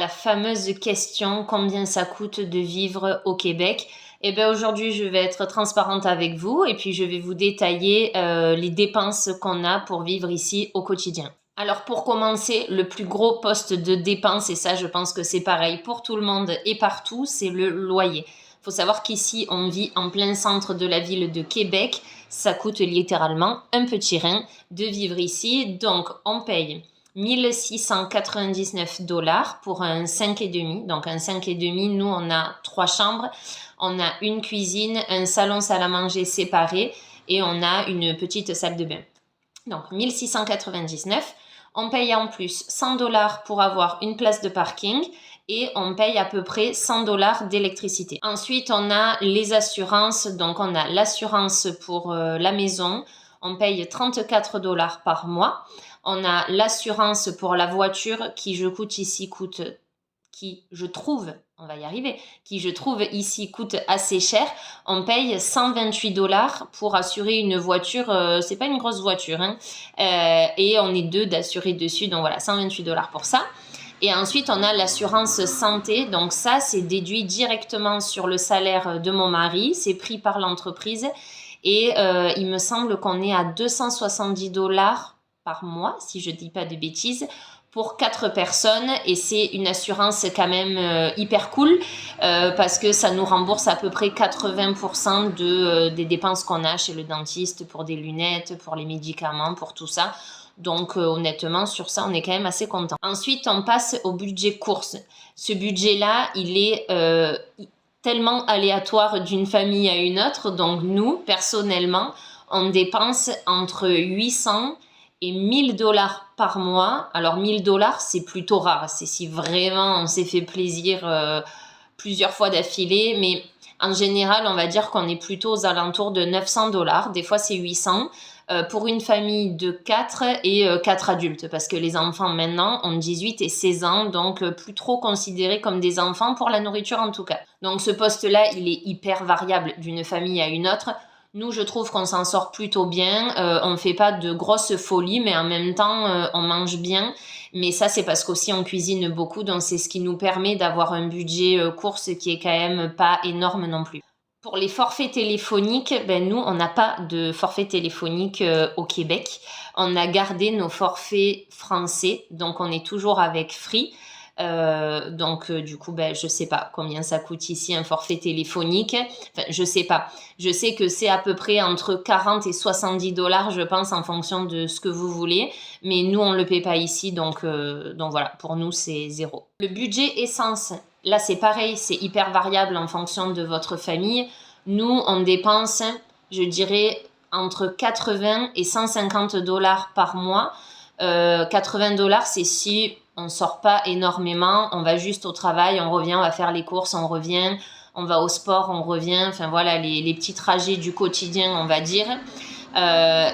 la fameuse question, combien ça coûte de vivre au Québec? Eh bien aujourd'hui, je vais être transparente avec vous et puis je vais vous détailler les dépenses qu'on a pour vivre ici au quotidien. Alors pour commencer, le plus gros poste de dépense, et ça je pense que c'est pareil pour tout le monde et partout, c'est le loyer. Il faut savoir qu'ici, on vit en plein centre de la ville de Québec. Ça coûte littéralement un petit rein de vivre ici. Donc, on paye 1699 $ pour un 5,5. Donc, un 5,5, nous, on a 3 chambres. On a une cuisine, un salon salle à manger séparé et on a une petite salle de bain. Donc, 1699. On paye en plus 100 $ pour avoir une place de parking et on paye à peu près 100 $ d'électricité. Ensuite, on a les assurances. Donc, on a l'assurance pour la maison. On paye 34 $ par mois. On a l'assurance pour la voiture qui, je trouve ici coûte assez cher. On paye 128 $ pour assurer une voiture, c'est pas une grosse voiture, hein, et on est 2 d'assurer dessus, donc voilà, 128 $ pour ça. Et ensuite, on a l'assurance santé, donc ça, c'est déduit directement sur le salaire de mon mari, c'est pris par l'entreprise, et il me semble qu'on est à 270 $ par mois, si je dis pas de bêtises, pour 4 personnes, et c'est une assurance quand même hyper cool parce que ça nous rembourse à peu près 80% des dépenses qu'on a chez le dentiste pour des lunettes, pour les médicaments, pour tout ça. Donc honnêtement, sur ça, on est quand même assez content. Ensuite, on passe au budget courses. Ce budget-là, il est tellement aléatoire d'une famille à une autre. Donc nous, personnellement, on dépense entre 800 et 1000 $ par mois. Alors 1000 $, c'est plutôt rare. C'est si vraiment on s'est fait plaisir plusieurs fois d'affilée. Mais en général, on va dire qu'on est plutôt aux alentours de 900 $. Des fois, c'est 800 pour une famille de 4 et 4 adultes. Parce que les enfants maintenant ont 18 et 16 ans. Donc plus trop considérés comme des enfants pour la nourriture en tout cas. Donc ce poste-là, il est hyper variable d'une famille à une autre. Nous, je trouve qu'on s'en sort plutôt bien. On ne fait pas de grosses folies, mais en même temps, on mange bien. Mais ça, c'est parce qu'aussi on cuisine beaucoup. Donc, c'est ce qui nous permet d'avoir un budget course qui est quand même pas énorme non plus. Pour les forfaits téléphoniques, ben nous, on n'a pas de forfait téléphonique au Québec. On a gardé nos forfaits français. Donc, on est toujours avec Free. Du coup, ben, je sais pas combien ça coûte ici un forfait téléphonique. Enfin, je sais pas. Je sais que c'est à peu près entre 40 et 70 $, je pense, en fonction de ce que vous voulez. Mais nous, on le paie pas ici, donc voilà, pour nous, c'est 0. Le budget essence, là, c'est pareil, c'est hyper variable en fonction de votre famille. Nous, on dépense, je dirais, entre 80 et 150 $ par mois. 80 $, c'est si on sort pas énormément, on va juste au travail, on revient, on va faire les courses, on revient, on va au sport, on revient, enfin voilà, les petits trajets du quotidien, on va dire.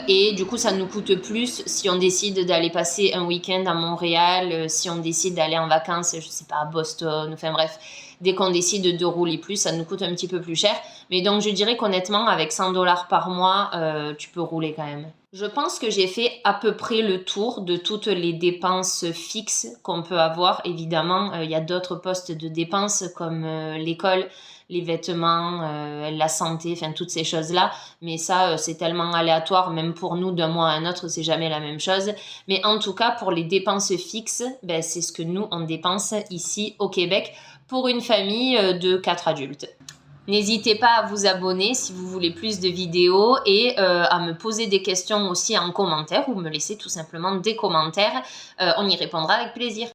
Et du coup, ça nous coûte plus si on décide d'aller passer un week-end à Montréal, si on décide d'aller en vacances, je sais pas, à Boston, enfin bref, dès qu'on décide de rouler plus, ça nous coûte un petit peu plus cher. Mais donc, je dirais qu'honnêtement, avec 100 $ par mois, tu peux rouler quand même. Je pense que j'ai fait à peu près le tour de toutes les dépenses fixes qu'on peut avoir. Évidemment, il y a d'autres postes de dépenses comme l'école, les vêtements, la santé, enfin toutes ces choses-là. Mais ça, c'est tellement aléatoire, même pour nous, d'un mois à un autre, c'est jamais la même chose. Mais en tout cas, pour les dépenses fixes, ben, c'est ce que nous, on dépense ici au Québec pour une famille de 4 adultes. N'hésitez pas à vous abonner si vous voulez plus de vidéos et à me poser des questions aussi en commentaire ou me laisser tout simplement des commentaires. On y répondra avec plaisir.